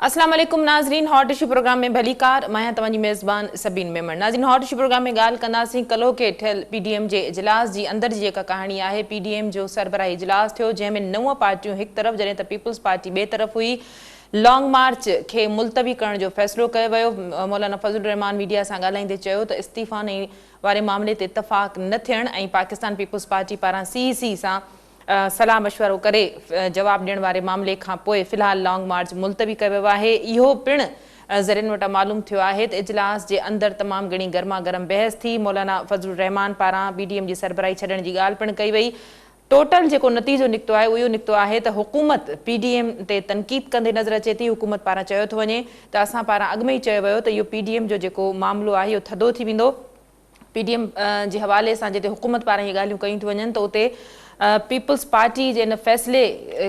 अस्सलाम वालेकुम नाज़रीन, हॉट इशू प्रोग्राम में भली कार मैं तव्हांजी मेज़बान सबीन मेमन। नाज़रीन, हॉट इशू प्रोग्राम में ॻाल्हि कंदासीं कलो के ठहियल PDM जे इजलास जी अंदर जी जेका कहाणी आहे। PDM जो सरबराही इजलास थियो जंहिंमें 9 पार्टियूं हिकु तरफ़ जॾहिं त पीपल्स पार्टी ॿिए तरफ़ हुई। लॉन्ग मार्च खे मुलतवी करण जो फ़ैसिलो कयो वियो। मौलाना फज़लुर रहमान मीडिया सां ॻाल्हाईंदे चयो त इस्तीफ़ा वारे मामले ते इतफ़ाक़ न थियण ऐं पाकिस्तान पीपल्स पार्टी पारां CEC सां सलाह मशवरो करे जवाब ॾियण वारे मामले खां पोइ फ़िलहाल लॉन्ग मार्च मुलतवी कयो वियो आहे। इहो पिणु ज़रियनि वटां मालूम थियो आहे त इजलास जे अंदरि तमामु घणी गर्मा गर्म बहस थी। मौलाना फज़लुर रहमान पारां PDM जी सरबराही छॾण जी ॻाल्हि पिणु कई वई। टोटल जेको नतीजो निकितो आहे उहो निकितो आहे त हुकूमत PDM ते तनक़ीद कंदे नज़र अचे थी। हुकूमत पारां चयो थो वञे त असां पारां अॻु में ई चयो वियो त इहो PDM जो जेको मामिलो आहे इहो थधो थी वेंदो। PDM जे हवाले सां जिते हुकूमत पारां इहे ॻाल्हियूं कयूं थियूं वञनि त उते पीपल्स पार्टी जे इन फ़ैसिले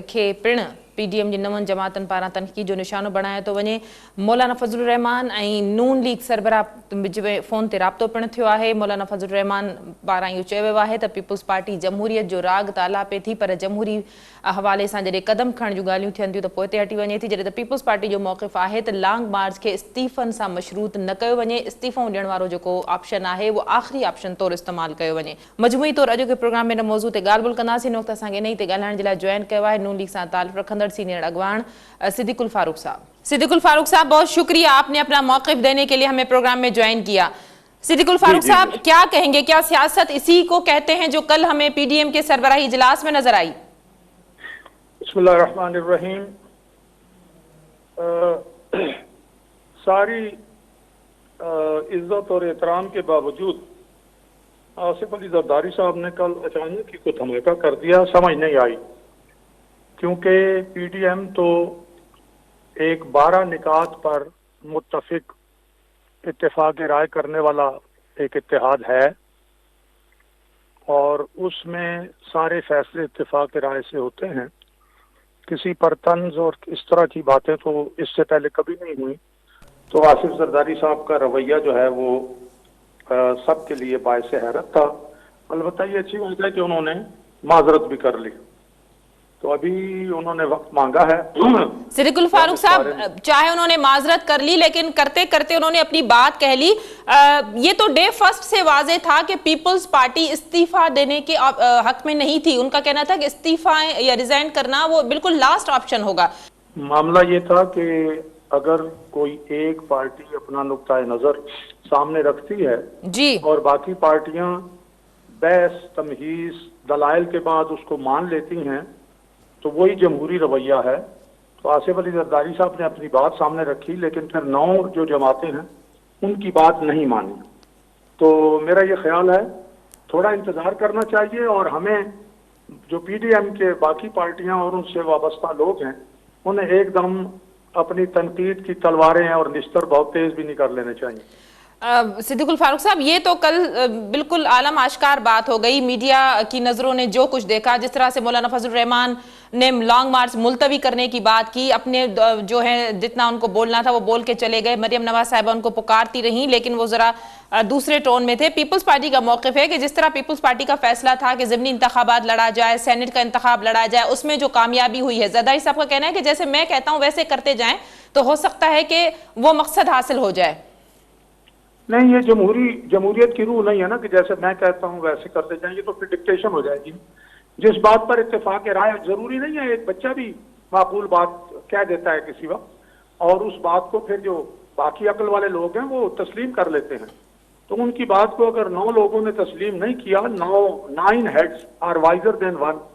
खे पिणु PDM जी 9 जमातनि पारां तनक़ीद जो निशानो बणायो थो वञे। मौलाना फज़लुर रहमान ऐं नून लीग सरबराह विच में फ़ोन ते राब्तो पिणु थियो आहे। मौलाना फज़लुर रहमान पारां इहो चयो वियो आहे त पीपल्स पार्टी जमहूरियत जो राग त आलापे थी, पर जमहूरी हवाले सां जॾहिं क़दम खणण जूं ॻाल्हियूं थियनि थियूं त पोइ ते हटी वञे थी। जॾहिं त पीपल्स पार्टी जो मौक़िफ़ आहे त लॉन्ग मार्च खे इस्तीफ़नि सां मशरूत न कयो वञे। इस्तीफ़ो ॾियण वारो जेको ऑप्शन आहे उहो आख़िरी ऑप्शन तौरु इस्तेमालु कयो वञे। मजमूई तौरु अॼु के प्रोग्राम में इन मौज़ू ते ॻाल्हि ॿोल कंदासीं। हिन वक़्तु असांखे इन ई ते ॻाल्हाइण जे लाइ जॉइन कयो आहे नून लीग सां ताल्लुक़ रखंदड़ सीनियर अगवान सिद्दीकुल फारूक साहब। सिद्दीकुल फारूक साहब, बहुत शुक्रिया, आपने अपना मौक़िफ़ देने के लिए हमें प्रोग्राम में ज्वाइन किया। सिद्दीकुल फारूक साहब, क्या कहेंगे, क्या सियासत इसी को कहते हैं जो कल हमें PDM के सरबराही इजलास में नजर आई? बिस्मिल्लाहिर्रहमानिर्रहीम। सारी इज्जत और एहतराम के बावजूद आसिफ अली जरदारी साहब ने कल अचानक ही को धमाका कर दिया, समझ नहीं आई। क्योंकि PDM तो एक 12 निकात पर मुत्तफिक इत्तेफाक राय करने वाला एक इत्तेहाद है और उसमें सारे फैसले इत्तेफाक राय से होते हैं। किसी पर तंज और इस तरह की बातें तो इससे पहले कभी नहीं हुई। तो आसिफ जरदारी साहब का रवैया जो है वो सबके लिए बायस हैरत था। अलबत्ता ये अच्छी बात है कि उन्होंने माजरत भी कर ली, तो अभी उन्होंने वक्त मांगा है। सिद्दीकुल फारूक साहब, चाहे उन्होंने माजरत कर ली लेकिन करते करते उन्होंने अपनी बात कह ली। ये तो डे फर्स्ट से वाजे था कि पीपल्स पार्टी इस्तीफा देने के हक में नहीं थी। उनका कहना था कि इस्तीफा या रिजाइन करना वो बिल्कुल लास्ट ऑप्शन होगा। मामला ये था कि अगर कोई एक पार्टी अपना नुक्ता नजर सामने रखती है जी और बाकी पार्टियां बहस तमहीज दलाइल के बाद उसको मान लेती हैं तो वही जमहूरी रवैया है। तो आसिफ अली जरदारी साहब ने अपनी बात सामने रखी लेकिन फिर 9 जो जमातें हैं उनकी बात नहीं मानी। तो मेरा ये ख्याल है थोड़ा इंतजार करना चाहिए और हमें जो PDM के बाकी पार्टियां और उनसे वाबस्ता लोग हैं उन्हें एकदम अपनी तनकीद की तलवारें और निस्तर बहुत तेज भी नहीं कर लेने चाहिए। सिद्दीकुल फारूक साहब, ये तो कल बिल्कुल आलम आश्कार बात हो गई। मीडिया की नज़रों ने जो कुछ देखा, जिस तरह से मौलाना फजलुर रहमान ने लॉन्ग मार्च मुलतवी करने की बात की, अपने जो है जितना उनको बोलना था वो बोल के चले गए। मरियम नवाज साहिबा उनको पुकारती रहीं लेकिन वो ज़रा दूसरे टोन में थे। पीपल्स पार्टी का मौक़िफ़ है कि जिस तरह पीपल्स पार्टी का फैसला था कि ज़िमनी इंतखाबात लड़ा जाए, सेनेट का इंतखाब लड़ा जाए, उसमें जो कामयाबी हुई है, जरदारी साहब का कहना है कि जैसे मैं कहता हूँ वैसे करते जाएं तो हो सकता है कि वो मकसद हासिल हो जाए। नहीं, ये जमहूरियत की रूह नहीं है ना कि जैसे मैं कहता हूँ वैसे करते जाएंगे, तो फिर डिक्टेशन हो जाएगी। जिस बात पर इत्तेफाक राय जरूरी नहीं है, एक बच्चा भी माकूल बात कह देता है किसी वक्त और उस बात को फिर जो बाकी अक्ल वाले लोग हैं वो तस्लीम कर लेते हैं। तो उनकी बात को अगर 9 लोगों ने तस्लीम नहीं किया, 9 heads are wiser than 1।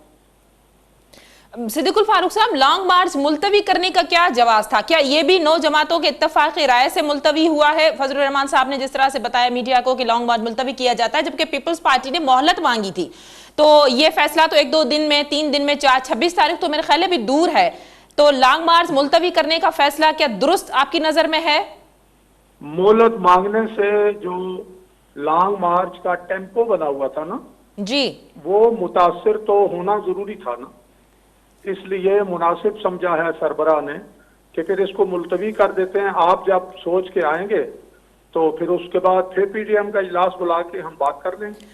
Siddiqul Farooq साहब, लॉन्ग मार्च मुलतवी करने का क्या जवाब था? क्या ये भी 9 जमातों के इत्तेफाकी राय से मुलतवी हुआ है? फजलुर रहमान साहब ने जिस तरह से बताया मीडिया को कि लॉन्ग मार्च मुलतवी किया जाता है, जबकि पीपल्स पार्टी ने मोहलत मांगी थी। तो ये फैसला तो 1-2 दिन में, 3 दिन में, 26 तारीख तो मेरे ख्याल है भी दूर है। तो लॉन्ग मार्च मुलतवी करने का फैसला क्या दुरुस्त आपकी नजर में है? मोहलत मांगने से जो लॉन्ग मार्च का टेम्पो बना हुआ था ना जी, वो मुतासिर तो होना जरूरी था ना, इसलिए मुनासिब समझा है सरबराह ने कि फिर इसको मुलतवी कर देते हैं। आप जब सोच के आएंगे तो फिर उसके बाद फिर PDM का इजलास बुला के हम बात कर लेंगे।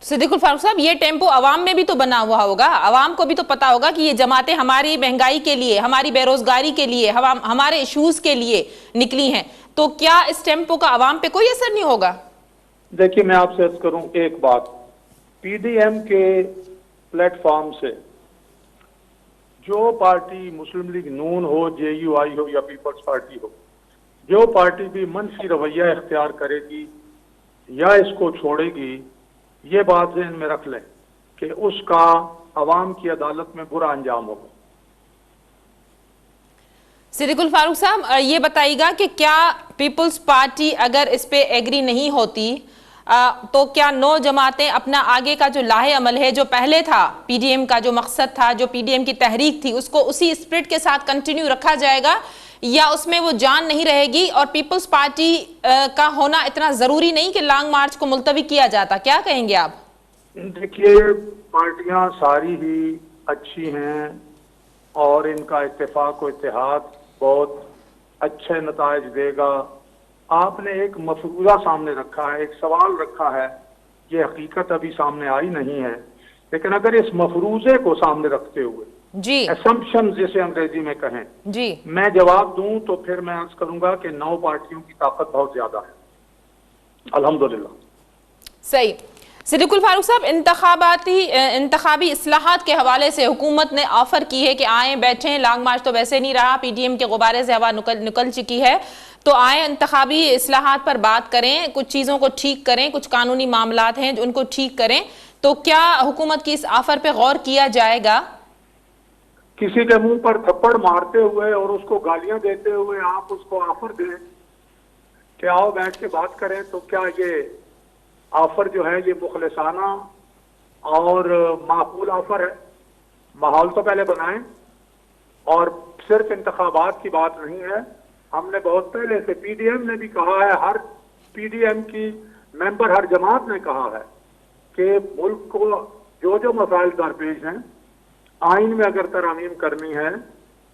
सिद्दीकुल फारूक साहब, ये टेम्पो अवाम में भी तो बना हुआ होगा, अवाम को भी तो पता होगा कि ये जमातें हमारी महंगाई के लिए, हमारी बेरोजगारी के लिए, हमारे इश्यूज के लिए निकली हैं, तो क्या इस टेम्पो का अवाम पे कोई असर नहीं होगा? देखिए, मैं आपसे अर्ज करूं एक बात, पीडीएम के प्लेटफॉर्म से जो पार्टी मुस्लिम लीग नून हो, जेयूआई हो या पीपल्स पार्टी हो, जो पार्टी भी मनफी रवैया इख्तियार करेगी या इसको छोड़ेगी, ये बात ज़हन में रख लें कि उसका अवाम की अदालत में बुरा अंजाम होगा। सिद्दीकुल फारूक साहब, ये बताइएगा कि क्या पीपल्स पार्टी अगर इस पे एग्री नहीं होती तो क्या 9 जमातें अपना आगे का जो लाहे अमल है, जो पहले था पीडीएम का जो मकसद था, जो पीडीएम की तहरीक थी, उसको उसी स्पिरिट के साथ कंटिन्यू रखा जाएगा या उसमें वो जान नहीं रहेगी और पीपल्स पार्टी का होना इतना जरूरी नहीं कि लॉन्ग मार्च को मुलतवी किया जाता? क्या कहेंगे आप? देखिए, पार्टियां सारी ही अच्छी हैं और इनका इत्तेफाक और इत्तेहाद बहुत अच्छे नताइज देगा। आपने एक मफरूजा सामने रखा है, एक सवाल रखा है, ये हकीकत अभी सामने आई नहीं है, लेकिन अगर इस मफरूजे को सामने रखते हुए जी, असम्पशन जिसे अंग्रेजी में कहें जी, मैं जवाब दूं तो फिर मैं अर्ज करूंगा कि 9 पार्टियों की ताकत बहुत ज्यादा है, अल्हम्दुलिल्लाह। सही। सिद्दीकुल फारूक साहब, इंतखाबी इस्लाहात के हवाले से हुकूमत ने ऑफर की है कि आए बैठें, लॉन्ग मार्च तो वैसे नहीं रहा, पीडीएम के गुब्बारे से हवा निकल चुकी है, तो आए इंतखाबी इस्लाहात पर बात करें, कुछ चीज़ों को ठीक करें, कुछ कानूनी मामलात हैं जो उनको ठीक करें, तो क्या हुकूमत की इस ऑफर पे गौर किया जाएगा? किसी के मुंह पर थप्पड़ मारते हुए और उसको गालियां देते हुए आप उसको ऑफर दें कि आओ बैठ के बात करें, तो क्या ये ऑफर जो है ये मुखलिसाना और माकूल ऑफर है? माहौल तो पहले बनाएं, और सिर्फ इंतखाबात की बात नहीं है। हमने बहुत पहले से, पीडीएम ने भी कहा है, हर पीडीएम की मेंबर, हर जमात ने कहा है कि मुल्क को जो जो मसाइल दरपेश हैं, आइन में अगर तरामीम करनी है,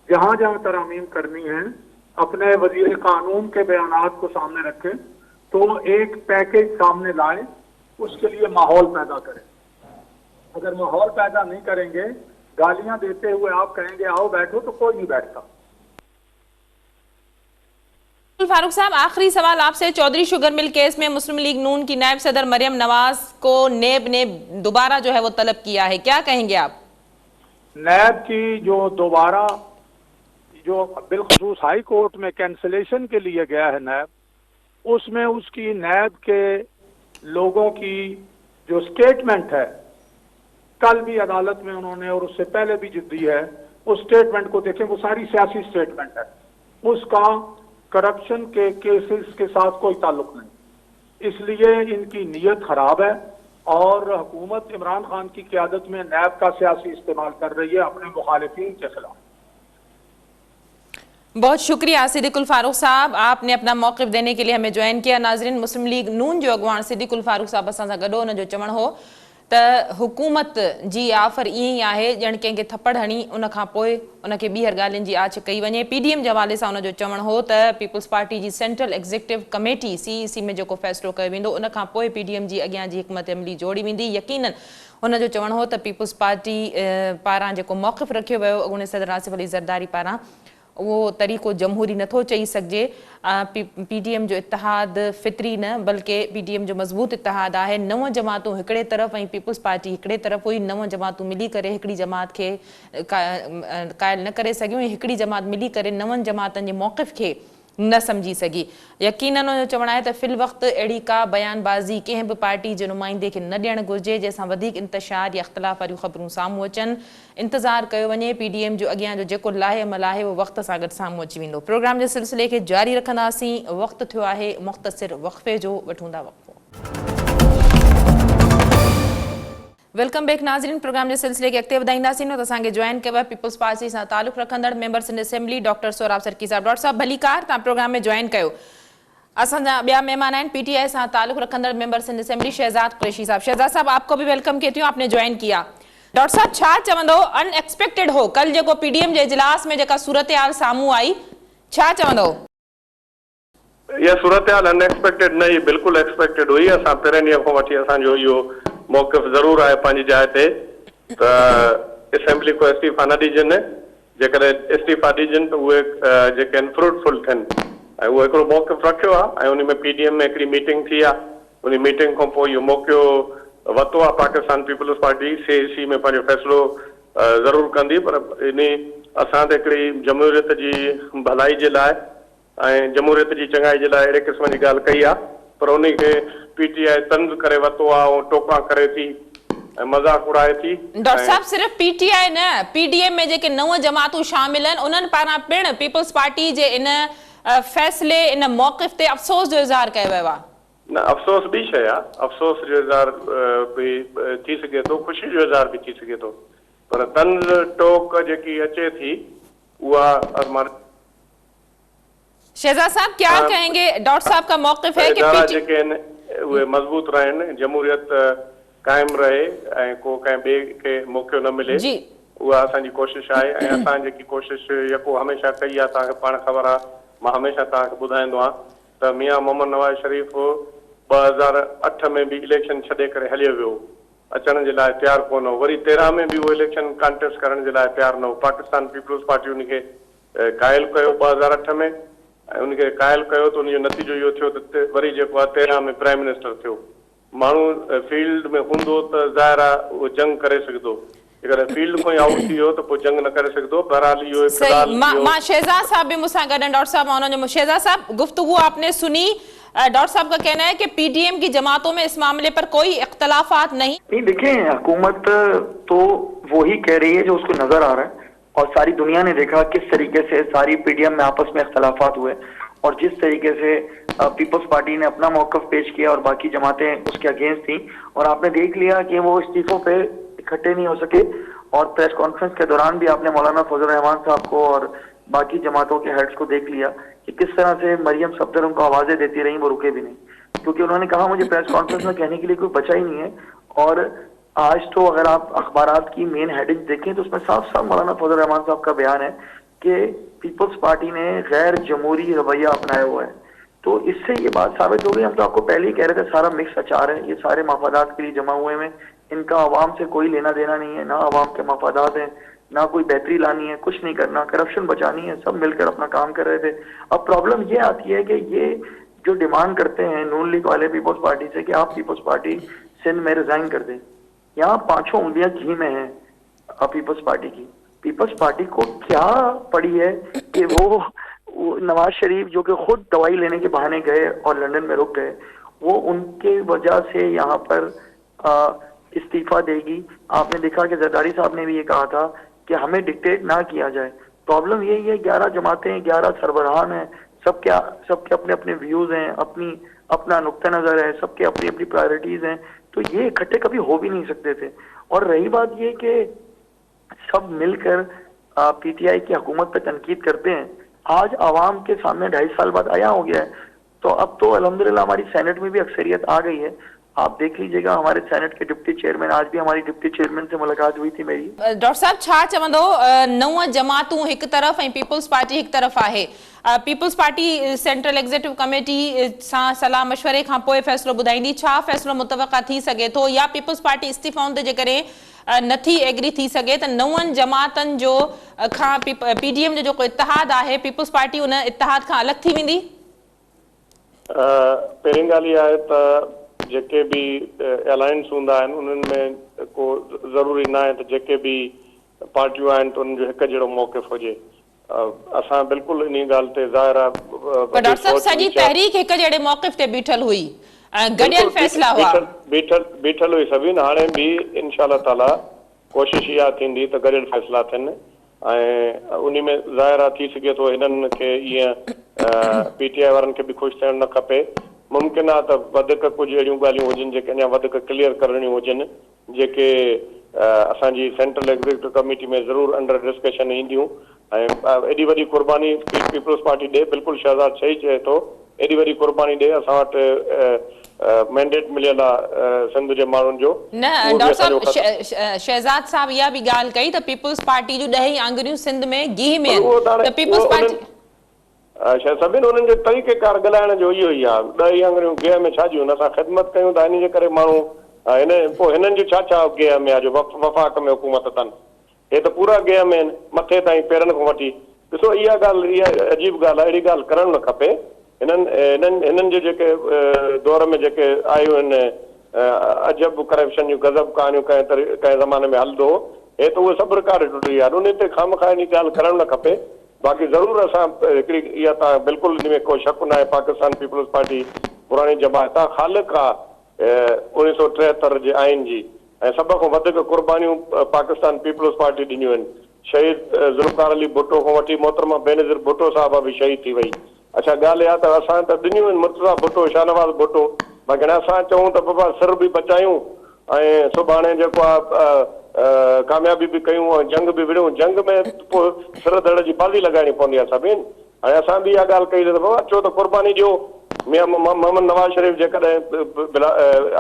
जहां जहां तरामीम करनी है, अपने वजीर कानून के बयानात को सामने रखें, तो एक पैकेज सामने लाए, उसके लिए माहौल पैदा करें। अगर माहौल पैदा नहीं करेंगे, गालियां देते हुए आप कहेंगे आओ बैठो, तो कोई नहीं बैठता। फारूक साहब, आखिरी सवाल आपसे, चौधरी शुगर मिल केस में मुस्लिम लीग नून की नायब सदर मरियम नवाज को नेब ने दोबारा जो है वो तलब किया है, क्या कहेंगे आप? नैब की जो दोबारा, जो बिलखसूस हाई कोर्ट में कैंसिलेशन के लिए गया है नैब, उसमें उसकी नैब के लोगों की जो स्टेटमेंट है, कल भी अदालत में उन्होंने और उससे पहले भी जो दी है, उस स्टेटमेंट को देखें, वो सारी सियासी स्टेटमेंट है, उसका करप्शन के केसेस के साथ कोई ताल्लुक नहीं। इसलिए इनकी नीयत खराब है और हुकूमत इमरान खान की क़यादत में नैब का सियासी इस्तेमाल कर रही है अपने मुखालिफिन के खिलाफ। बहुत शुक्रिया सिद्दीकुल फारूक साहब, आपने अपना मौक़िफ़ देने के लिए हमें ज्वाइन किया। नाज़रीन, मुस्लिम लीग नून जो अगवान सिद्दीकुल फारूक साहब असां सां गॾु, उनजो चवणु हो त हुकूमत जी ऑफर ईअं ई आहे ॼण कंहिंखे थप्पड़ हणी उन खां पोइ उनखे ॿीहर ॻाल्हियुनि जी आछ कई वञे। पीडीएम जे हवाले सां उनजो चवणु हो त पीपल्स पार्टी जी सेंट्रल एग्ज़ीक्यूटिव कमेटी सीईसी में जेको फ़ैसिलो कयो वेंदो, उन खां पोइ पीडीएम जी अॻियां जी हिकमत अमली जोड़ी वेंदी। यकीनन उनजो चवणु हो त पीपल्स पार्टी पारां जेको मौक़िफ़ रखियो वियो अॻूणे सदर आसिफ अली ज़रदारी पारां, वो तरीक़ो जमहूरी नथो चई सघिजे। पीडीएम जो इतिहाद फितरी न बल्कि पीडीएम जो मज़बूत इतिहाद आहे। 9 जमातूं हिकिड़े तरफ़ ऐं पीपल्स पार्टी हिकिड़े तरफ़ हुई। 9 जमातूं मिली करे हिकिड़ी जमात खे क़ाइल न करे सघियूं, हिकिड़ी जमात मिली करे 9 जमातनि जे मौक़िफ़ खे न समझी सघी। यकीनन उनजो चवणु आहे त फ़िल वक़्तु अहिड़ी का बयानबाज़ी कंहिं बि पार्टी जे नुमाइंदे खे न ॾियणु घुरिजे जंहिंसां वधीक इंतशार या इख़्तिलाफ़ वारियूं ख़बरूं साम्हूं अचनि। इंतज़ारु कयो वञे, पीडीएम जो अॻियां जो जेको लाहे अमल आहे उहो वक़्त सां गॾु साम्हूं अची वेंदो। प्रोग्राम जे सिलसिले खे जारी रखंदासीं। वक़्तु थियो आहे मुख़्तसिर वक़फ़े जो, वठूं था वक़्फ़ो। वेलकम बैक नाज़रीन, प्रोग्राम जे सिलसिले खे अॻिते वधाईंदासीं न त असांखे ज्वाइन कयो आहे पीपल्स पार्टी सां तालुक़ रखंदड़ member Sindh assembly doctor Sohrab Sarki साहब। डॉक्टर साहब भलीकार, तव्हां प्रोग्राम में ज्वाइन कयो। असांजा ॿिया महिमान आहिनि पीटीआई सां तालुक़ रखंदड़ मेंबर सिंध असेंबली शहजाद कुरैशी साहब। शहजाद साहब, आपको भी वेलकम कहती हूँ, आपने ज्वाइन किया। डॉक्टर साहब, छा चवंदो, अनएक्सपेक्टेड हो कल जेको पीडीएम जे इजलास में जेका सूरत हाल साम्हूं आई, छा चवंदो? ये सूरत हाल अनएक्सपेक्टेड नहीं, बिल्कुल एक्सपेक्टेड हुई। असां पहिरें ॾींहं खां वठी असांजो इहो मौक़िफ़ ज़रूर आहे पंहिंजी जाइ ते त असेंबली को इस्तीफ़ा न ॾिजनि, जेकॾहिं इस्तीफ़ा ॾिजनि त उहे जेके आहिनि फ्रूटफुल थियनि। ऐं उहो हिकिड़ो मौक़िफ़ रखियो आहे ऐं उन में PDM में हिकिड़ी मीटिंग थी आहे। उन मीटिंग खां पोइ इहो मौक़ियो वरितो आहे पाकिस्तान पीपल्स पार्टी CAC में पंहिंजो फ़ैसिलो ज़रूर कंदी, पर इन असां त हिकिड़ी जमहूरियत जी भलाई जे लाइ ऐं जमहूरियत जी चङाई जे लाइ अहिड़े क़िस्म जी ॻाल्हि कई आहे, पर उन खे PTI तंज़ करे वरितो आहे ऐं टोका करे थी ऐं मज़ाक उड़ाए थी। डॉक्टर साहब सिर्फ़ PTI न, PDM में जेके 9 जमातूं शामिल आहिनि उन्हनि पारां पिण पीपल्स पार्टी जे इन फ़ैसिले इन मौक़िफ़ ते अफ़सोस जो इज़हार कयो वियो आहे। न, अफ़सोस ॿी शइ आहे, अफ़सोस जो इज़हार बि थी सघे थो, ख़ुशी जो इज़हार बि थी सघे थो, पर तंज़ टोक जेकी अचे थी उहा शहजाद साहब क्या कहेंगे? डॉक्टर साहब का मौक़िफ़ है कि जेके आहिनि उहे मज़बूत रहनि, जमहूरियत क़ाइमु रहे ऐं को कंहिं ॿिए खे मौक़ो न मिले, उहा असांजी कोशिशि आहे। ऐं असां जेकी कोशिशि यको हमेशह कई आहे, तव्हांखे पाण ख़बर आहे, मां हमेशह तव्हांखे ॿुधाईंदो आहियां त मियां मोहम्मद नवाज़ शरीफ़ 2008 में बि इलेक्शन छॾे करे हलियो वियो, अचण जे लाइ तयारु कोन हो। वरी 13 में बि उहो इलेक्शन कॉन्टेस्ट करण जे लाइ तयारु न हो। पाकिस्तान पीपल्स पार्टी उनखे क़ाइल कयो 2008 में, ऐं उनखे क़ाइल कयो त उनजो नतीजो इहो थियो त वरी जेको आहे 13 में प्राइम मिनिस्टर थियो। माण्हू फील्ड में हूंदो त ज़ाहिर आहे उहो जंग करे सघंदो, अगर फील्ड को आउट थी हो तो पोइ जंग न करे सघंदो। बहरहाल इहो इक़्तिदार मां शहजाद साहब भी मुझसे गए, डॉक्टर साहब उन्होंने शहजाद साहब गुफ्तगू आपने सुनी। डॉक्टर साहब का कहना है कि PDM की जमातों में इस मामले पर कोई इख्तलाफात नहीं। देखें, हुकूमत तो वो ही कह रही है जो उसको नजर आ रहा है, और सारी दुनिया ने देखा किस तरीके से सारी PDM में आपस में इख्तलाफात हुए और जिस तरीके से पीपल्स पार्टी ने अपना मौक़िफ़ पेश किया और बाकी जमातें उसके अगेंस्ट थी, और आपने देख लिया कि वो इस्तीफों पे इकट्ठे नहीं हो सके। और प्रेस कॉन्फ्रेंस के दौरान भी आपने मौलाना फजल रहमान साहब को और बाकी जमातों के हेड्स को देख लिया कि किस तरह से मरियम सफदर उनको आवाजें देती रही, वो रुके भी नहीं, क्योंकि उन्होंने कहा मुझे प्रेस कॉन्फ्रेंस में कहने के लिए कोई बचा ही नहीं है। और आज तो अगर आप अखबारात की मेन हेडिंग देखें तो उसमें साफ साफ मौलाना फजल रहमान साहब का बयान है कि पीपल्स पार्टी ने गैर जमहूरी रवैया अपनाया हुआ है। तो इससे ये बात साबित हो गई, हम तो आपको पहले ही कह रहे थे सारा मिक्स अचार है, ये सारे मफादात के लिए जमा हुए हैं, इनका आवाम से कोई लेना देना नहीं है, ना आवाम के मफादात हैं, ना कोई बेहतरी लानी है, कुछ नहीं करना, करप्शन बचानी है, सब मिलकर अपना काम कर रहे थे। अब प्रॉब्लम ये आती है कि ये जो डिमांड करते हैं नून लीग वाले पीपल्स पार्टी से कि आप पीपल्स पार्टी सिंध में रिजाइन कर दें, यहाँ 5 उंगलियां घी में है पीपल्स पार्टी की। पीपल्स पार्टी को क्या पड़ी है कि वो नवाज शरीफ जो कि खुद दवाई लेने के बहाने गए और लंदन में रुक गए, वो उनके वजह से यहाँ पर इस्तीफा देगी। आपने देखा कि जरदारी साहब ने भी ये कहा था कि हमें डिक्टेट ना किया जाए। प्रॉब्लम यही है 11 जमातें, 11 सरबराहान हैं, सबके अपने अपने व्यूज हैं, अपना नुक्ता नजर है, सबके अपनी अपनी प्रायोरिटीज हैं, तो ये इकट्ठे कभी हो भी नहीं सकते थे। और रही बात ये कि सब मिलकर PTI की हुकूमत पर तनकीद करते हैं, आज आवाम के सामने 2.5 साल बाद आया हो गया है, तो अब तो अल्हम्दुलिल्लाह हमारी सेनेट में भी अक्सरियत आ गई है। आप देख लीजिएगा हमारे सेनेट के डिप्टी चेयरमैन, आज भी हमारी डिप्टी चेयरमैन से मुलाकात हुई थी मेरी। डॉक्टर साहब छा चवंदो, 9 जमातूं एक तरफ ऐं पीपल्स पार्टी एक तरफ आहे। Peoples party central executive committee सां सलाह मशवरे खां पोइ फ़ैसिलो ॿुधाईंदी, छा फ़ैसिलो मुतवक़ा थी सघे थो, या पीपल्स पार्टी इस्तीफ़ाउनि ते जेकॾहिं नथी एग्री थी सघे त 9 जमातनि जो खां PDM जो जेको इतिहाद आहे पीपल्स पार्टी उन इतिहाद खां अलॻि थी वेंदी? पहिरीं ॻाल्हि इहा आहे त जेके बि अलायंस हूंदा आहिनि उन्हनि में को ज़रूरी न आहे त जेके बि पार्टियूं आहिनि त उन्हनि जो हिकु जहिड़ो मौक़िफ़ हुजे। असां बिल्कुलु इन ॻाल्हि ते ज़ाहिर आहे, पर डॉक्टर साहब सॼी तहरीक हिकु जहिड़े मौक़िफ़ ते बीठल हुई, गॾियल फ़ैसिला हुआ, बीठल हुई सभिनि। हाणे बि इंशाअल्लाह ताला कोशिशि इहा थींदी त गॾियल फ़ैसिला थियनि, ऐं उन में ज़ाहिर आहे थी सघे थो हिननि खे ईअं PTI वारनि खे बि ख़ुशि थियणु न खपे। मुमकिन आहे त वधीक कुझु अहिड़ियूं ॻाल्हियूं हुजनि जेके अञा वधीक क्लियर करणियूं हुजनि, जेके असांजी सेंट्रल एग्जीक्यूटिव कमेटी में ज़रूरु अंडर डिस्कशन ईंदियूं। ऐं एॾी वॾी कुर्बानी पीपल्स पार्टी ॾे, बिल्कुलु शहजाद सही चए थो, एॾी वॾी कुर्बानी ॾे। असां वटि मैंडेट मिलियल आहे सिंध जे माण्हुनि जो। न डॉक्टर साहब शहजाद साहब इहा बि ॻाल्हि कई त पीपल्स पार्टी जूं 10 आङुरियूं सिंध में गिह में आहिनि, त पीपल्स पार्टी सभिनि हुननि जो तरीक़ेकार ॻाल्हाइण जो इहो ई आहे। 10 आङुरियूं गिह में छा जूं, असां ख़िदमत कयूं था, इन जे करे माण्हू हिन पोइ हिननि जो छा गेम आहे जो वफ़ाक़ में हुकूमत अथनि, हे त पूरा गेम आहिनि मथे ताईं पेरनि खां वठी। ॾिसो इहा अजीब ॻाल्हि आहे, अहिड़ी ॻाल्हि करणु न खपे। हिननि जो जेके दौर में जेके आयूं आहिनि अजब करप्शन जूं गज़ब कहानियूं कंहिं ज़माने में हलंदो हो, हे त उहे सभु रिकॉर्ड टुटी विया। उन ते खामखा जी ॻाल्हि करणु न खपे। बाक़ी ज़रूरु असां हिकिड़ी इहा तव्हां बिल्कुलु इन में को शक न आहे, पाकिस्तान पीपल्स पार्टी पुराणी जमात आहे, ख़ालिक़ आहे 1973 जे आइन जी, ऐं सभ खां वधीक कुर्बानियूं पाकिस्तान पीपल्स पार्टी ॾिनियूं आहिनि। शहीद ज़ुल्फ़िकार अली भुट्टो खां वठी मोहतरमा बेनज़ीर भुट्टो साहिबा बि शहीद थी वई। अच्छा ॻाल्हि इहा त असां त ॾिनियूं आहिनि मुर्तज़ा भुट्टो, शाहनवाज़ भुट्टो, बाक़ी असां चऊं त बाबा सिर बि बचायूं ऐं सुभाणे जेको आहे कामयाबी बि कयूं ऐं जंग बि विड़ियूं। जंग में पोइ सिर दड़ जी बाज़ी लॻाइणी पवंदी आहे सभिनि। हाणे असां बि इहा ॻाल्हि कई त बाबा अचो त कुर्बानी ॾियो। मियां मोहम्मद नवाज़ शरीफ़ जेकॾहिं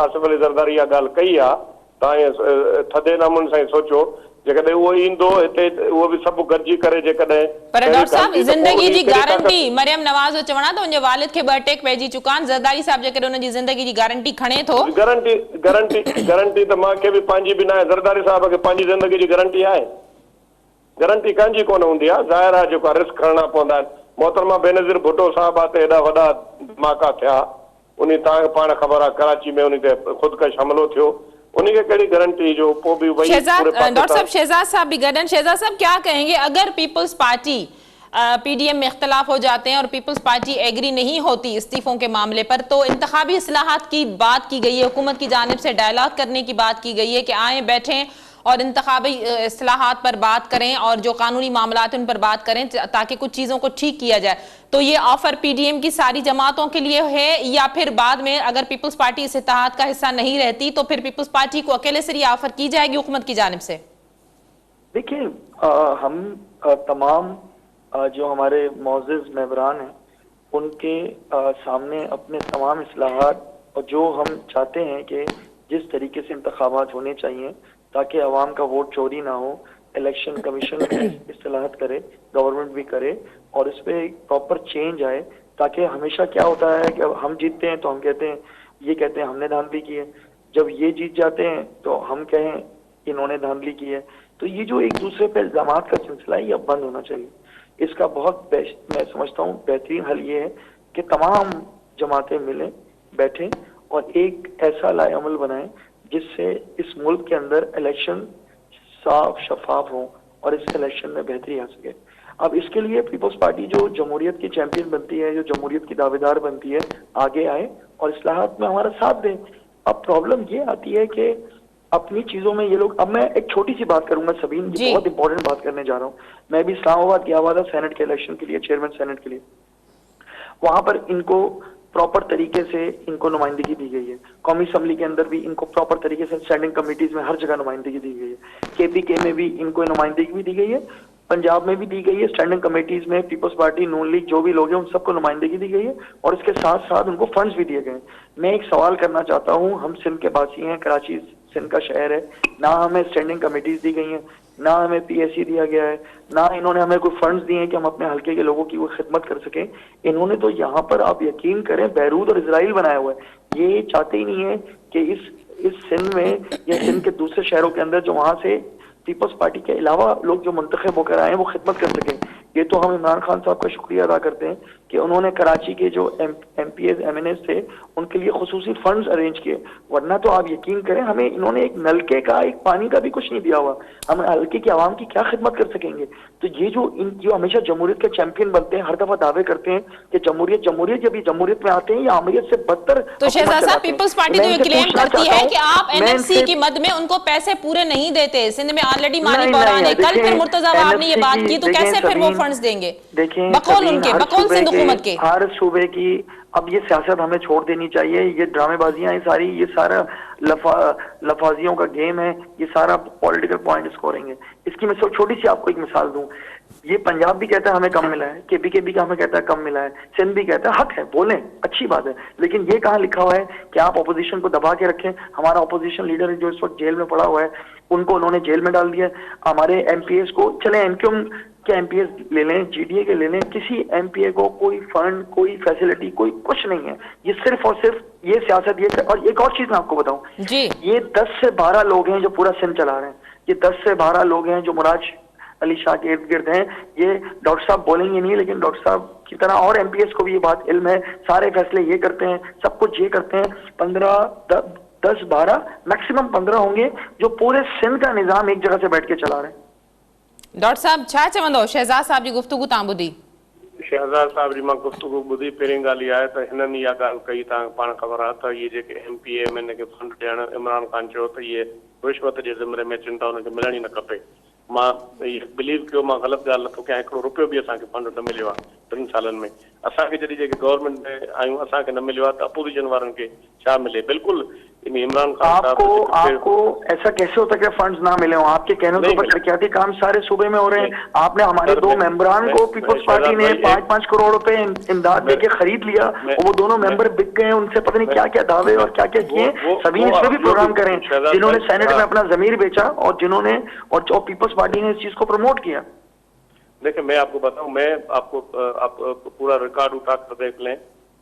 आसिफ अली ज़रदारी इहा ॻाल्हि कई आहे, तव्हां थधे नमूने सां सोचो जेकॾहिं उहो ईंदो हिते उहो बि सभु गॾिजी करे जेकॾहिं। पर डॉक्टर साहब ज़िंदगी जी गारंटी मरियम नवाज़ जो चवणा त उनजे वालिद खे 2 अटैक पइजी चुका आहिनि। ज़रदारी साहब जेकॾहिं उनजी ज़िंदगी जी गारंटी खणे थो, गारंटी त मूंखे बि पंहिंजी बि न आहे। ज़रदारी साहब खे पंहिंजी ज़िंदगी जी गारंटी आहे? गारंटी कंहिंजी कोन हूंदी आहे। ज़ाहिर आहे जेको रिस्क खणणा पवंदा आहिनि। मोहतरमा बेनज़ीर भुट्टो साहिब आहे त हेॾा वॾा धमाका थिया, उन तव्हांखे पाण ख़बर आहे कराची में उन ते ख़ुदकश हमलो थियो, उनखे कहिड़ी गारंटी जो पोइ बि वही। डॉक्टर साहब शहजाद साहब भी गठन, शहजाद साहब क्या कहेंगे अगर पीपल्स पार्टी पीडीएम में इख्तलाफ हो जाते हैं और पीपल्स पार्टी एग्री नहीं होती इस्तीफों के मामले पर, तो इंतखाबी इस्लाहात की बात की गई है, हुकूमत की जानिब से डायलॉग करने की बात की गई है कि आए बैठें और इंतखाबी इस्लाहात पर बात करें और जो कानूनी मामलात उन पर बात करें ताकि कुछ चीज़ों को ठीक किया जाए। तो ये ऑफर पीडीएम की सारी जमातों के लिए है या फिर बाद में अगर पीपल्स पार्टी इस इत्तेहाद का हिस्सा नहीं रहती तो फिर पीपल्स पार्टी को अकेले से ये ऑफर की जाएगी हुकूमत की जानिब से? देखिए हम तमाम जो हमारे मौजूद मेंबरान हैं उनके सामने अपने तमाम इस्लाहात और जो हम चाहते हैं कि जिस तरीके से इंतखाबात होने चाहिए ताकि अवाम का वोट चोरी ना हो, इलेक्शन कमीशन इस्लाहात करे, गवर्नमेंट भी करे और इस पर प्रॉपर चेंज आए। ताकि हमेशा क्या होता है कि हम जीतते हैं तो हम कहते हैं, ये कहते हैं हमने धांधली की है, जब ये जीत जाते हैं तो हम कहें इन्होंने धांधली की है। तो ये जो एक दूसरे पे इल्जामात का सिलसिला है ये अब बंद होना चाहिए। इसका बहुत बेस्ट मैं समझता हूँ बेहतरीन हल ये है कि तमाम जमातें मिलें, बैठें और एक ऐसा लाएअमल बनाएं जिससे इस मुल्क के अंदर इलेक्शन साफ शफाफ हो और इस इलेक्शन में बेहतरी आ सके। अब इसके लिए पीपल्स पार्टी जो जमहूरियत की चैंपियन बनती है, जो जमहूरियत की दावेदार बनती है, आगे आए और इस्लाहात में हमारा साथ दें। अब प्रॉब्लम ये आती है कि अपनी चीजों में ये लोग, अब मैं एक छोटी सी बात करूंगा सबीन, बहुत इंपॉर्टेंट बात करने जा रहा हूँ। मैं भी इस्लामाबाद गया हुआ था सेनेट के इलेक्शन के लिए, चेयरमैन सेनेट के लिए। वहां पर इनको प्रॉपर तरीके से इनको नुमाइंदगी दी गई है। कौमी असम्बली के अंदर भी इनको प्रॉपर तरीके से स्टैंडिंग कमेटीज में हर जगह नुमाइंदगी दी गई है। केपीके में भी इनको नुमाइंदगी भी दी गई है, पंजाब में भी दी गई है। स्टैंडिंग कमेटीज में पीपल्स पार्टी, नून लीग जो भी लोग हैं उन सबको नुमाइंदगी दी गई है और इसके साथ साथ उनको फंड्स भी दिए गए। मैं एक सवाल करना चाहता हूँ, हम सिंध के वासी हैं, कराची सिंध का शहर है, ना हमें स्टैंडिंग कमेटीज दी गई हैं, ना हमें पीएससी दिया गया है, ना इन्होंने हमें कोई फंड्स दिए हैं कि हम अपने हल्के के लोगों की वो खिदमत कर सकें। इन्होंने तो यहाँ पर आप यकीन करें बैरूत और इजराइल बनाया हुआ है। ये चाहते ही नहीं है कि इस सिंध में या सिंध के दूसरे शहरों के अंदर जो वहां से पीपल्स पार्टी के अलावा लोग जो मुंतखब होकर आए हैं वो खिदमत कर सकें। ये तो हम इमरान खान साहब का शुक्रिया अदा करते हैं कि उन्होंने कराची के जो एमपीएस एमएनएस थे उनके लिए खुसूसी फंड्स अरेंज किए, वरना तो आप यकीन करें हमें इन्होंने एक नलके का, एक पानी का भी कुछ नहीं दिया हुआ। हम हल्के की आवाम की क्या खिदमत कर सकेंगे? तो ये जो हमेशा जमहूरियत के चैंपियन बनते हैं, हर दफा दावे करते हैं कि जमहूरियत जमहूरियत, जब ये जमहूरियत में आते हैं या अमरीत से बदतर। तो शहजाद साहब पीपल्स पार्टी तो ये क्लेम करती है कि आप एनएफसी की मद में उनको पैसे पूरे नहीं देते। सिंध में ऑलरेडी मानी बहरान है, कल फिर मुर्तजा वाब ने ये बात की, तो कैसे फिर वो फंड्स देंगे? देखिए बकौल उनके, बकौल सिंध हुकूमत के, हर सूबे की अब ये सियासत हमें छोड़ देनी चाहिए। ये ड्रामेबाजियां हैं सारी, ये सारा लफाजियों का गेम है, ये सारा पॉलिटिकल पॉइंट स्कोरिंग है। इसकी मैं छोटी सी आपको एक मिसाल दूं, ये पंजाब भी कहता है हमें कम मिला है, केपीके भी हमें कहता है कम मिला है, सिंध भी कहता है, हक है, बोलें, अच्छी बात है, लेकिन ये कहाँ लिखा हुआ है कि आप अपोजिशन को दबा के रखें? हमारा अपोजिशन लीडर जो इस वक्त जेल में पड़ा हुआ है उनको उन्होंने जेल में डाल दिया। हमारे एमपीएस को, चले एमक्यूएम के एमपीएस ले लें, जीडीए के ले लें, किसी एमपीए को कोई फंड, कोई फैसिलिटी, कोई कुछ नहीं है। ये सिर्फ और सिर्फ ये सियासत ये। और एक और चीज मैं आपको बताऊं जी, ये 10 से 12 लोग हैं जो पूरा सिंध चला रहे हैं। ये 10 से 12 लोग हैं जो मुराद अली शाह के इर्द गिर्द हैं। ये डॉक्टर साहब बोलेंगे नहीं, लेकिन डॉक्टर साहब की तरह और एमपीएस को भी ये बात इल्म है। सारे फैसले ये करते हैं, सब कुछ ये करते हैं। 10 12 मैक्सिमम 15 होंगे जो पूरे सिंध का निजाम एक जगह से बैठ के चला रहे हैं। डॉक्टर साहब छा चवंदो शहजाद साहब जी गुफ्तगू तां बुधी? शहजाद साहब जी मां गुफ्तगू बुधी पहिरीं ॻाल्हि इहा आहे त हिननि इहा ॻाल्हि कई, तव्हां पाण ख़बर आहे त इहे जेके एमपीए एमएनए खे फंड ॾियणु, इमरान ख़ान चयो त इहे रिश्वत जे ज़िमरे में अचनि था, हुनखे मिलण ई न खपे। मां बिलीव कयो, मां ग़लति ॻाल्हि नथो कयां, हिकिड़ो रुपयो बि असांखे फंड न मिलियो आहे 3 सालनि में। असांखे जॾहिं जेके गवर्नमेंट में आहियूं असांखे न मिलियो आहे त अपोजिशन वारनि खे छा मिले? बिल्कुल इमरान खान आपको ऐसा कैसे होता है कि फंड्स ना मिले हो? आपके कहने के ऊपर तरक्याती काम सारे सूबे में हो रहे हैं। आपने हमारे 2 मेंबरान को पीपल्स पार्टी ने 5-5 करोड़ रुपए इमदाद देके खरीद लिया और वो दोनों मेंबर बिक गए। उनसे पता नहीं क्या क्या दावे और क्या क्या किए। सभी इसमें भी प्रोग्राम करें जिन्होंने सेनेट में अपना जमीर बेचा और जिन्होंने और पीपल्स पार्टी ने इस चीज को प्रमोट किया। देखिए मैं आपको बताऊं, मैं आपको आप पूरा रिकॉर्ड उठा कर देख लें,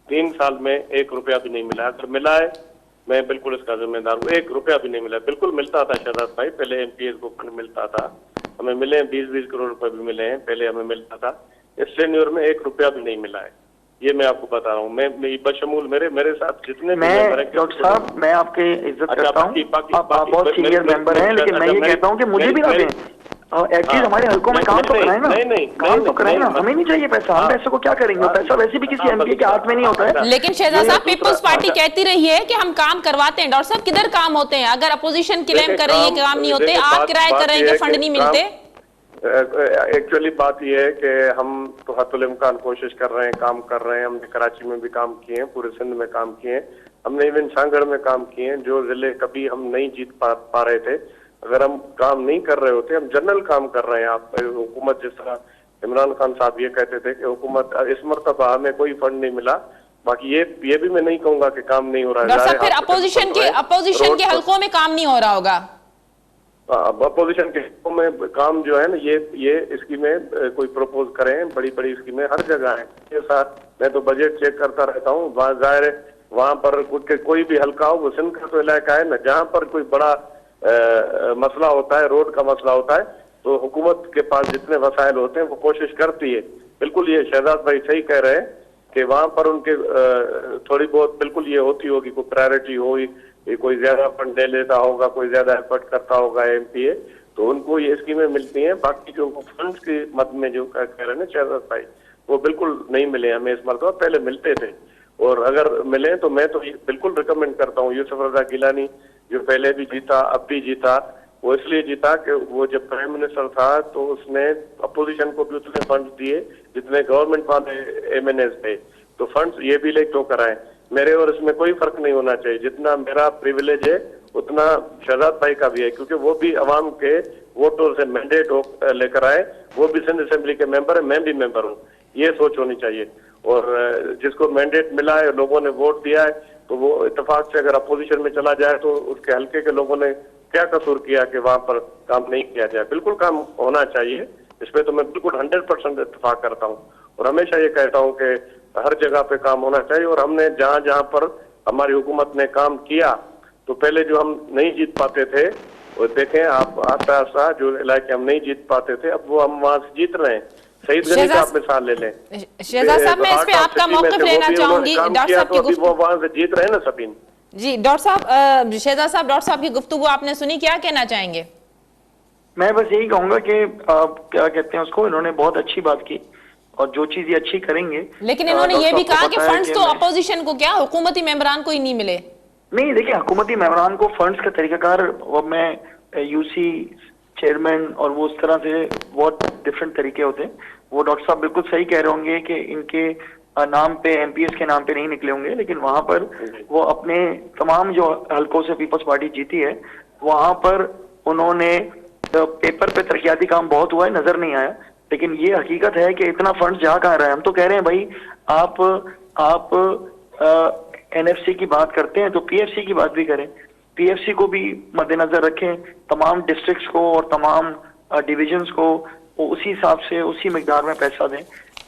3 साल में 1 रुपया भी नहीं मिला। अगर मिला है मैं बिल्कुल इसका जिम्मेदार हूँ। 1 रुपया भी नहीं मिला। बिल्कुल मिलता था शहजाद भाई, पहले एमपीएस को फंड मिलता था, हमें मिले 20-20 करोड़ रुपए भी मिले हैं, पहले हमें मिलता था। इस टेन्योर में 1 रुपया भी नहीं मिला है, ये मैं आपको बता रहा हूँ। मैं बशमूल मेरे साथ जितने डॉक्टर साहब मैं आपकी इज्जत करता हूँ, आप बहुत सीनियर मेंबर हैं, लेकिन मैं ये कहता हूँ कि मुझे भी ना दें। एटलीस्ट हमारे हल्कों में काम तो कराए ना, काम तो कराए ना। हमें नहीं चाहिए पैसा, हम पैसे को क्या करेंगे? पैसा वैसे भी किसी एमपी के हाथ में नहीं होता है। लेकिन शहजाद साहब पीपल्स पार्टी कहती रही है कि हम काम करवाते हैं। डॉक्टर साहब किधर काम होते हैं? अगर अपोजिशन क्लेम कर रही है कि काम नहीं होते, आप किराए कर रहे हैं कि फंड नहीं मिलते। एक्चुअली बात यह है कि हम तो हतुल इम्कान कोशिश कर रहे हैं, काम कर रहे हैं। हमने कराची में भी काम किए हैं, पूरे सिंध में काम किए हैं, हमने इवन सांगड़ में काम किए हैं, जो जिले कभी हम नहीं जीत पा रहे थे। अगर हम काम नहीं कर रहे होते, हम जनरल काम कर रहे हैं। आप हुकूमत जिस तरह इमरान खान साहब ये कहते थे कि हुकूमत इस मरतबा हमें कोई फंड नहीं मिला, बाकी ये भी मैं नहीं कहूंगा कि काम नहीं हो रहा है। फिर अपोजिशन के हल्कों में काम नहीं हो रहा होगा? अपोजिशन के हल्कों में काम जो है ना, ये स्कीमें कोई प्रपोज करें, बड़ी स्कीमें हर जगह है। ये साथ मैं तो बजट चेक करता रहता हूँ, जाहिर है वहां पर कोई भी हल्का हो, वो सिंध का तो इलाका है ना, जहाँ पर कोई बड़ा मसला होता है, रोड का मसला होता है, तो हुकूमत के पास जितने वसाइल होते हैं वो कोशिश करती है। बिल्कुल ये शहजाद भाई सही कह रहे हैं कि वहां पर उनके थोड़ी बहुत बिल्कुल ये होती होगी, कोई प्रायोरिटी होगी, कोई ज्यादा फंड दे लेता होगा, कोई ज्यादा एफर्ट करता होगा एमपीए, तो उनको ये स्कीमें मिलती हैं। बाकी जो फंड्स के मद में जो कह रहे हैं ना शहजाद भाई, वो बिल्कुल नहीं मिले हमें इस मरतबा, पहले मिलते थे। और अगर मिले तो मैं तो बिल्कुल रिकमेंड करता हूँ, यूसुफ रजा गिलानी जो पहले भी जीता अब भी जीता, वो इसलिए जीता कि वो जब प्राइम मिनिस्टर था तो उसने अपोजिशन को भी उतने फंड्स दिए जितने गवर्नमेंट वाले एमएनएस थे। तो फंड्स ये भी लेकर कराए। मेरे और इसमें कोई फर्क नहीं होना चाहिए, जितना मेरा प्रिविलेज है उतना शहजाद भाई का भी है, क्योंकि वो भी अवाम के वोटों से मैंडेट लेकर आए, वो भी सिंध असेंबली के मेंबर है, मैं भी मेंबर हूँ। ये सोच होनी चाहिए। और जिसको मैंडेट मिला है, लोगों ने वोट दिया है, तो वो इत्तेफाक से अगर अपोजिशन में चला जाए तो उसके हल्के के लोगों ने क्या कसूर किया कि वहां पर काम नहीं किया जाए? बिल्कुल काम होना चाहिए, इसमें तो मैं बिल्कुल 100% इत्तेफाक करता हूँ। और हमेशा ये कहता हूँ कि हर जगह पे काम होना चाहिए। और हमने जहाँ जहाँ पर हमारी हुकूमत ने काम किया, तो पहले जो हम नहीं जीत पाते थे, वो देखें आप, आस्ता आस्ता जो इलाके हम नहीं जीत पाते थे, अब वो हम वहां से जीत रहे हैं। सईद गनी का आप मिसाल ले लें। शहजाद साहब मैं इस पे आपका मौक़िफ़ लेना चाहूंगी। डॉक्टर साहब की वो वहां से जीत रहे हैं ना सबीन जी। डॉक्टर साहब, शहजाद साहब, डॉक्टर साहब की गुफ्तगू आपने सुनी, क्या कहना चाहेंगे? मैं बस यही कहूंगा कि क्या कहते हैं उसको, इन्होंने बहुत अच्छी बात की और जो चीज ये अच्छी करेंगे, लेकिन इन्होंने ये भी कहा कि फंड्स तो अपोजिशन को क्या, हुकूमती मेंबरान को ही नहीं मिले। नहीं, देखिए हुकूमती मेंबरान को फंड्स का तरीकाकार, वो मैं यूसी चेयरमैन और वो उस तरह से बहुत डिफरेंट तरीके होते हैं। वो डॉक्टर साहब बिल्कुल सही कह रहे होंगे कि इनके नाम पे, एमपीएस के नाम पे नहीं निकले होंगे, लेकिन वहां पर वो अपने तमाम जो हल्कों से पीपल्स पार्टी जीती है, वहां पर उन्होंने पेपर पे तरक्याती काम बहुत हुआ है, नजर नहीं आया। लेकिन ये हकीकत है कि इतना फंड जा कहाँ रहा है। हम तो कह रहे हैं भाई, आप एनएफसी की बात करते हैं तो पीएफसी की बात भी करें, पीएफसी को भी मद्देनजर रखें, तमाम डिस्ट्रिक्ट्स को और तमाम डिविजन्स को वो उसी हिसाब से उसी मिकदार में पैसा दें,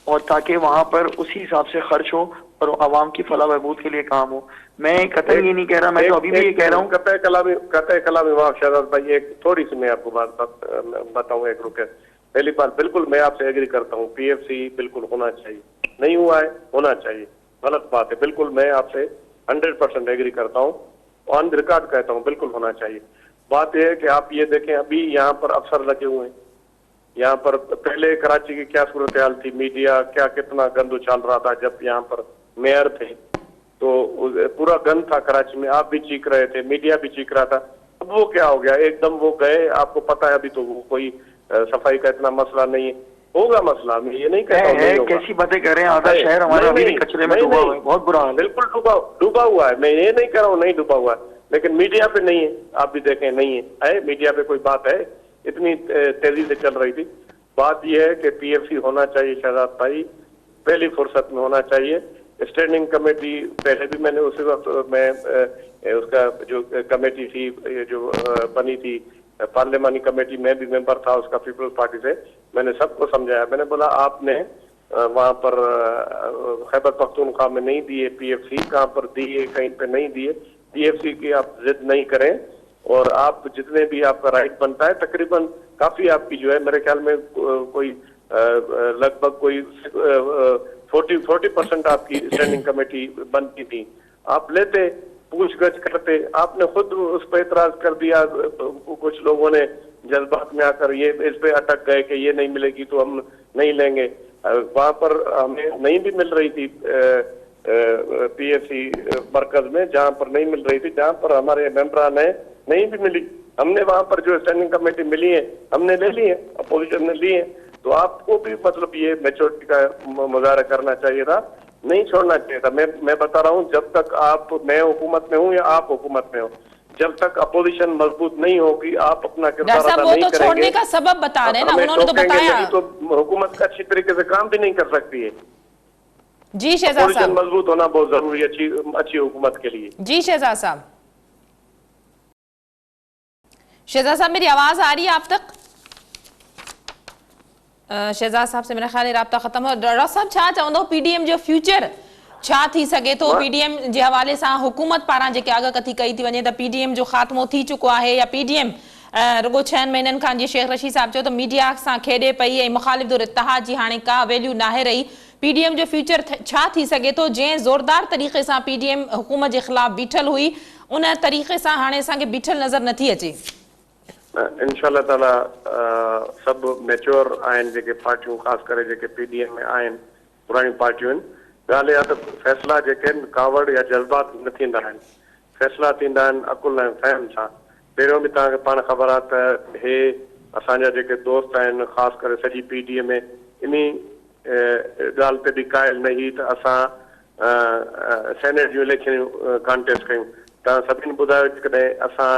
और ताकि वहां पर उसी हिसाब से खर्च हो और आवाम की फलाह बहबूद के लिए काम हो। मैं कतई ये नहीं कह रहा, मैं तो अभी भी ये कह रहा हूँ। कतई कलामी शहजाद भाई, एक थोड़ी सी मैं आपको बात बताऊँ, एक रुके। पहली बात, बिल्कुल मैं आपसे एग्री करता हूँ, PFC बिल्कुल होना चाहिए, नहीं हुआ है, होना चाहिए, गलत बात है, बिल्कुल मैं आपसे 100% एग्री करता हूँ, ऑन रिकॉर्ड कहता हूँ, बिल्कुल होना चाहिए। बात यह है कि आप ये देखें, अभी यहाँ पर अफसर लगे हुए हैं, यहाँ पर पहले कराची की क्या सूरत हाल थी, मीडिया क्या कितना गंद उछाल रहा था जब यहाँ पर मेयर थे, तो पूरा गंद था कराची में, आप भी चीख रहे थे, मीडिया भी चीख रहा था। अब वो क्या हो गया, एकदम वो गए, आपको पता है अभी तो वो कोई सफाई का इतना मसला नहीं है, होगा मसला, मैं ये नहीं कहता हूँ। कैसी बातें कर रहे हैं, आधा शहर हमारा अभी भी कचरे में डूबा हुआ है, बहुत बुरा हाल है। बिल्कुल डूबा हुआ है, मैं ये नहीं कह रहा हूँ नहीं डूबा हुआ है, लेकिन मीडिया पे नहीं है, आप भी देखें नहीं है, मीडिया पे कोई बात है, इतनी तेजी से चल रही थी। बात यह है कि PFC होना चाहिए शहजाद भाई, पहली फुर्सत में होना चाहिए। स्टैंडिंग कमेटी पहले भी मैंने उसी वक्त मैं उसका जो कमेटी थी जो बनी थी पार्लियामानी कमेटी, में भी मेंबर था उसका पीपल्स पार्टी से, मैंने सबको समझाया, मैंने बोला आपने वहां पर खैबर पख्तूनख्वा में नहीं दिए PFC, कहाँ पर दिए, कहीं पे नहीं दिए। PFC की आप जिद नहीं करें, और आप जितने भी आपका राइट बनता है, तकरीबन काफी आपकी जो है मेरे ख्याल में कोई लगभग कोई 40% आपकी स्टैंडिंग कमेटी बनती थी, आप लेते, पूछगछ करते, आपने खुद उस पर इतराज कर दिया, कुछ लोगों ने जज्बात में आकर ये इस पे अटक गए कि ये नहीं मिलेगी तो हम नहीं लेंगे। वहां पर हमें नहीं भी मिल रही थी PFC मरकज में, जहां पर नहीं मिल रही थी, जहां पर हमारे मेंबरान है नहीं भी मिली, हमने वहां पर जो स्टैंडिंग कमेटी मिली है हमने ले ली है, अपोजिशन ने ली है। तो आपको भी मतलब ये मैच्योरिटी का मुजाहरा करना चाहिए था, नहीं छोड़ना चाहिए था। मैं बता रहा हूँ, जब तक आप, मैं हुकूमत में हूँ या आप हुकूमत में हो, जब तक अपोजिशन मजबूत नहीं होगी, आप अपना किरदार अदा नहीं करेंगे। छोड़ने का सबब बता रहे हैं ना, उन्होंने तो बताया, तो हुकूमत अच्छी तरीके से काम भी नहीं कर सकती है। जी शहजाद साहब, मजबूत होना बहुत जरूरी है अच्छी हुकूमत के लिए। जी शहजाद साहब, शहजाद साहब मेरी आवाज आ रही है आप तक? शहजाद साहब से मेरा ख्याल राब्ता खत्म हो। डॉक्टर साहब छा चवंदो PDM जो फ्यूचर छा थी सके तो, PDM जे हवाले सां हुकूमत पारां जेके आगाकथी कई थी वञे त PDM जो ख़ात्मो थी चुको आहे, या PDM रुगो 6 महीननि खां, जीअं शेख रशीद साहब चयो त मीडिया सां खेॾे पई ऐं मुखालिफ़ दुर इत्तेहाद जी हाणे का वैल्यू नाहे रही, PDM जो फ्यूचर छा थी सके तो, जंहिं ज़ोरदार तरीक़े सां PDM हुकूमत जे ख़िलाफ़ बीठल हुई, उन तरीक़े सां हाणे असांखे बीठल नज़र नथी अचे? इंशाअल्लाह ताला सब मैच्योर आहिनि जेके पार्टियूं, ख़ासि करे जेके PDM में आहिनि, पुराणी पार्टियूं आहिनि। ॻाल्हि इहा त फ़ैसिला जेके आहिनि कावड़ या जज़्बात न थींदा आहिनि, फ़ैसिला थींदा आहिनि अकुल ऐं फ़हम सां। पहिरियों बि तव्हांखे पाण ख़बर आहे त हे असांजा जेके दोस्त आहिनि, ख़ासि करे सॼी PDM में, इन ॻाल्हि ते बि क़ाइल न हुई त असां सेनेट जूं इलेक्शनूं कॉन्टेस्ट कयूं। तव्हां सभिनी ॿुधायो जेकॾहिं असां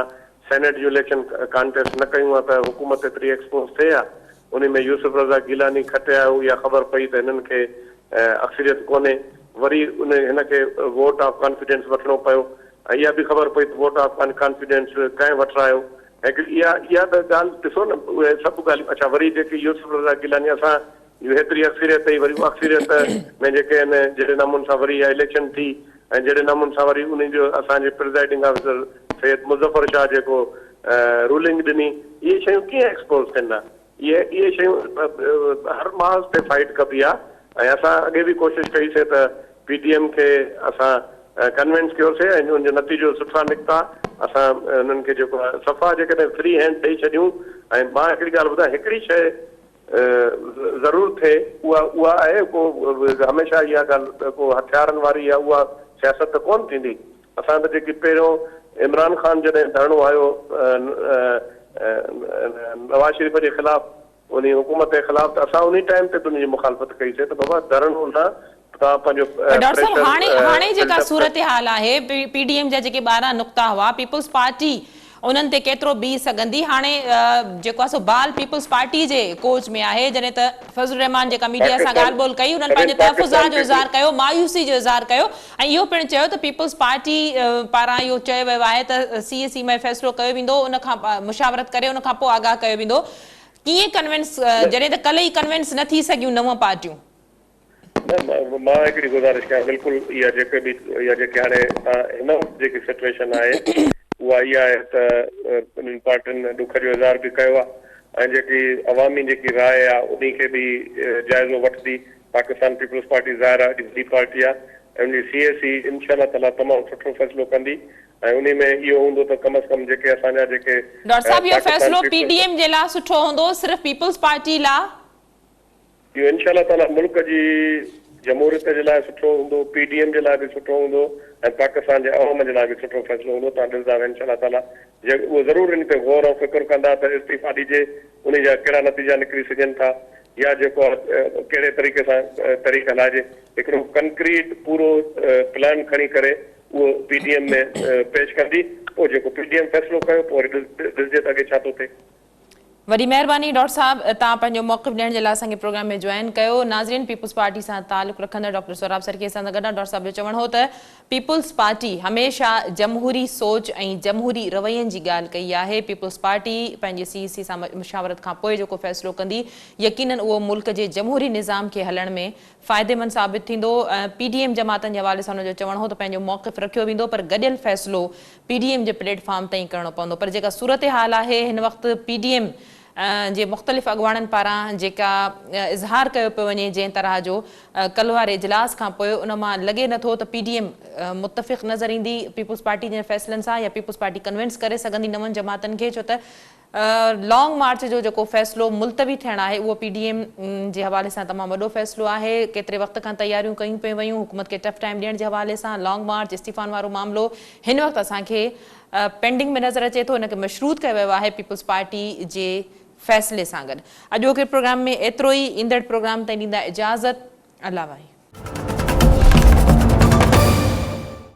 सेनेट जूं इलेक्शन कॉन्टेस्ट न कयूं आहे त हुकूमत एतिरी एक्सपोज थिए हा, उन में यूसुफ रज़ा गिलानी खटिया या ख़बर पई त हिननि खे अक्सरियत कोन्हे, वरी हिनखे वोट ऑफ कॉन्फिडेंस वठिणो पियो, ऐं इहा बि ख़बर पई त वोट ऑफ कॉन्फिडेंस कंहिं वठरायो। इहा त ॻाल्हि ॾिसो न, उहे सभु ॻाल्हियूं। अच्छा, वरी जेकी यूसुफ रज़ा गिलानी असां हेतिरी अक्सरियत हुई, वरी उहा अक्सरियत में जेके आहिनि जहिड़े नमूने सां वरी इहा इलेक्शन थी, ऐं जहिड़े नमूने सां वरी उन जो असांजे प्रिज़ाइडिंग ऑफिसर सैयद मुज़फ़र शाह जेको रूलिंग ॾिनी, इहे शयूं कीअं एक्सपोज कंदा? इहे शयूं हर माहौल ते फाइट कबी आहे, ऐं असां अॻे बि कोशिशि कईसीं त PDM खे असां कन्विंस कयोसीं, ऐं उनजो नतीजो सुठा निकिता। असां उन्हनि खे जेको आहे सफ़ा जेकॾहिं फ्री हैंड ॾेई छॾियूं। ऐं मां हिकिड़ी ॻाल्हि ॿुधायां, हिकिड़ी शइ ज़रूरु थिए, उहा आहे को हमेशह इहा ॻाल्हि को हथियारनि वारी या उहा सियासत त कोन थींदी। असां त जेकी पहिरियों इमरान ख़ान जॾहिं धरणो आयो नवाज़ शरीफ़ जे ख़िलाफ़, उन हुकूमत जे ख़िलाफ़, त असां उन टाइम ते बि उनजी मुखालफ़त कईसीं त बाबा धरणो न, तव्हां पंहिंजो। डॉक्टर साहब हाणे जेका सूरत हाल आहे, PDM जा जेके 12 नुक़्ता हुआ, पीपल्स पार्टी उन्हनि ते केतिरो बीह सघंदी? हाणे जेको आहे सो बाल पीपल्स पार्टी जे कोच में आहे, जॾहिं त फज़लुर रहमान जेका मीडिया सां ॻाल्हि ॿोल कई, उन्हनि पंहिंजे तहफ़ुज़ात जो इज़हार कयो, मायूसी जो इज़हार कयो, ऐं इहो पिणु चयो त पीपल्स पार्टी पारां इहो चयो वियो आहे त CAC में फ़ैसिलो कयो वेंदो, उन खां मुशावरत करे उन खां पोइ आगाह कयो वेंदो। कीअं कन्विंस जॾहिं त कल्ह ई कन्विंस न थी सघियूं नव पार्टियूं? मां हिकिड़ी गुज़ारिश कयां, बिल्कुलु इहा जेके हाणे हिन वक़्तु जेकी सिचुएशन आहे उहा इहा आहे त उन्हनि पार्टियुनि ॾुख जो इज़हार बि कयो आहे ऐं जेकी अवामी जेकी राय आहे उन खे बि जाइज़ो वठंदी। पाकिस्तान पीपल्स पार्टी ज़ाहिर आहे वॾी पार्टी आहे ऐं उनजी CAC इंशाअल्लाह ताला तमामु सुठो फ़ैसिलो कंदी ऐं उन में इहो हूंदो त कम से कम जेके असांजा जेके डॉक्टर साहब इहो फ़ैसिलो PDM जे लाइ सुठो हूंदो, सिर्फ़ पीपल्स पार्टी लाइ? इहो इंशाअल्लाह ताला मुल्क जी जमहूरियत जे लाइ सुठो हूंदो, PDM जे लाइ बि सुठो हूंदो ऐं पाकिस्तान जे अवाम जे लाइ बि सुठो फ़ैसिलो हूंदो। तव्हां ॾिसंदा इंशाअल्लाह ताला उहो ज़रूरु इन ते गौर ऐं फ़िक्र कंदा त इस्तीफ़ा ॾिजे, उन जा कहिड़ा नतीजा निकिरी सघनि था या जेको कहिड़े तरीक़े सां तरीक़े हलाइजे। हिकिड़ो कंक्रीट पूरो प्लान खणी करे उहो PDM में पेश कंदी, पोइ जेको PDM फ़ैसिलो कयो पोइ ॾिसजे त अॻे छा थो थिए। वॾी महिरबानी डॉक्टर साहब, तव्हां पंहिंजो मौक़िफ़ ॾियण जे लाइ असांखे प्रोग्राम में जॉइन कयो। नाज़रीन, पीपल्स पार्टी सां तालुक़ रखंदड़ डॉक्टर सोराब सरकी सां गॾु डॉक्टर साहब जो चवणु हो त पीपल्स पार्टी हमेशह जमहूरी सोच ऐं जमहूरी रवैयनि जी ॻाल्हि कई आहे। पीपल्स पार्टी पंहिंजे CAC सां मुशावरत खां पोइ जेको फ़ैसिलो कंदी यकीनन उहो मुल्क जे जमहूरी निज़ाम खे हलण में फ़ाइदेमंद साबित थींदो। PDM जमातनि जे हवाले सां हुनजो चवणु हो त पंहिंजो मौक़िफ़ रखियो वेंदो पर गॾियल फ़ैसिलो PDM जे प्लेटफॉर्म ताईं करणो पवंदो। पर जेका सूरत हाल आहे हिन वक़्तु PDM जे मुख़्तलिफ़ अॻुवाणनि पारां जेका इज़हार कयो पियो वञे जंहिं तरह जो कल्ह वारे इजलास खां पोइ, उन मां लॻे नथो त PDM मुतफ़िक़ नज़र ईंदी पीपल्स पार्टी जे फ़ैसिलनि सां या पीपल्स पार्टी कन्विंस करे सघंदी नवनि जमातनि खे, छो त लॉन्ग मार्च जो जेको फ़ैसिलो मुलतवी थियणु आहे उहो PDM जे हवाले सां तमामु वॾो फ़ैसिलो आहे। केतिरे वक़्त खां तयारियूं कयूं पियूं वयूं हुकूमत खे टफ टाइम ॾियण जे हवाले सां। लॉन्ग मार्च इस्तीफ़ान वारो मामिलो हिन वक़्तु असांखे पेंडिंग में नज़र अचे थो, हिनखे मशरूत कयो वियो आहे पीपल्स पार्टी जे फ़ैसिले सां गॾु। अॼोके प्रोग्राम में एतिरो ई, ईंदड़ प्रोग्राम ताईं ॾींदा इजाज़त। अल्लाह वाहे।